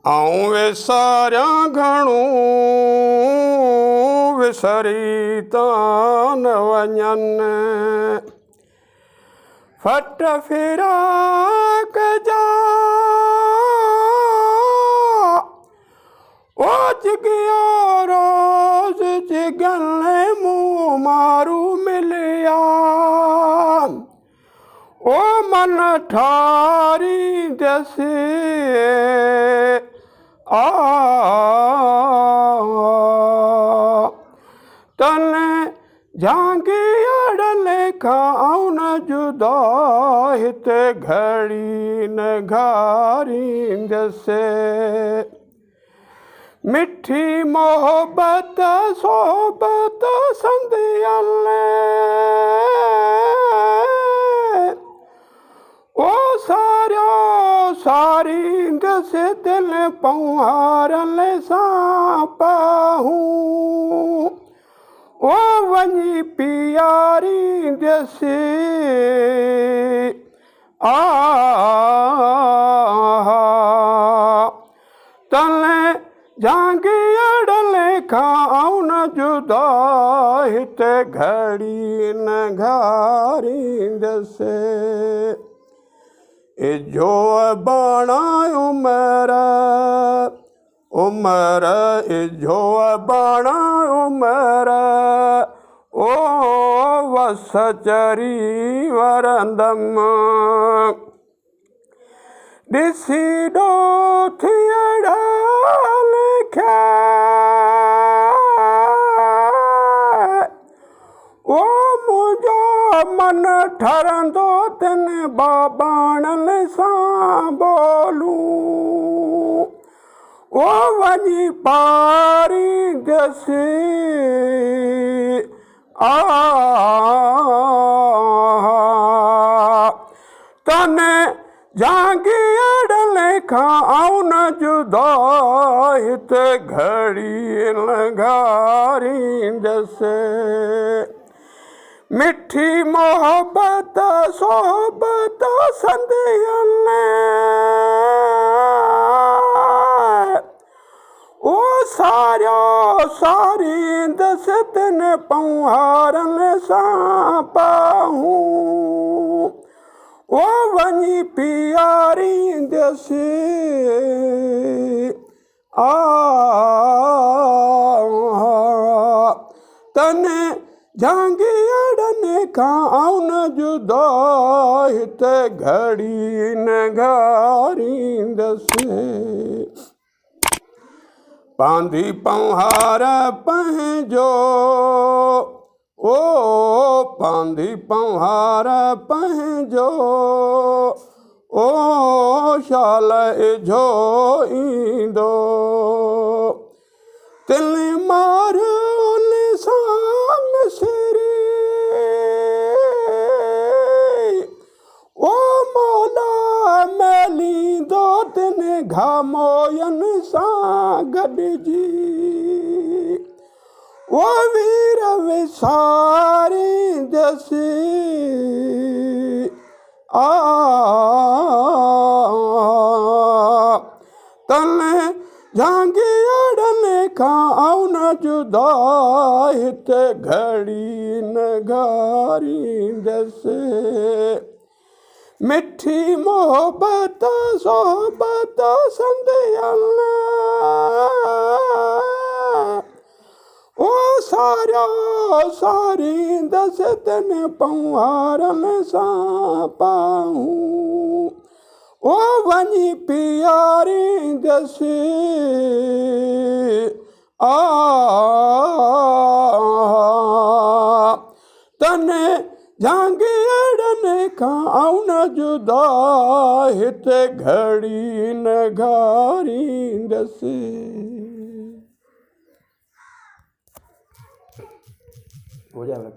आऊं विसारिया घणो विसरी तां न वञनि फट फिराक जा ओ जिगियो रोज़ जिगन मूं मारू मिलिया ओ मन ठारी जसे तने झांगी अड़ले खाऊं न जुदा हिते घड़ी न घारी जसे मिठी मोहब्बत सोहबत संदियन ओ सारियो सारी दसे दिल पौहारन सां पाहूं ओ वञी पियारी जसे तले झांगी अड़ले खाऊं न जुदा हिते घड़ी न घारी जसे जो बाणा उमर जो बाणा उमर ओ वस चरी वरंदम ॾिसी ॾोथी लिखिया ओ मुंहिंजो मन ठरंदो तिन बाबाणन सां बोलूं ओ वञी पारी जसे तने झांगी अड़ले खाऊं न जुदा हिते घड़ी न घारी जसे मिठी मोहब्बत सोहबत संदियन ओ सारियो सारी दस तिन पौहारन सां पाहूं ओ वञी पियारी जसे तने झांगी अड़ने खाऊं न जुदा हिते घड़ी न घारी जसे पांधी पौहार पंहिंजो ओ पांधी पौहार पंहिंजो ओ शाल इझो ईंदो तिल मार उन सां मिसरी ओ मौला मेलींदो तिन घामोयन सां गॾिजी ओ वीर विसारी जसे तने झांगी अड़ने खाऊं न जुदा हिते घड़ी न घारी जसे मिठी मोहब्बत सोहबत संदियन ओ सारियो सारी दस तिन पौहारन सां पाहूं ओ वञी पियारी जसे तने झांगी अड़ने खाऊं न जुदा हिते घड़ी न घारी जसे हो जाएगा।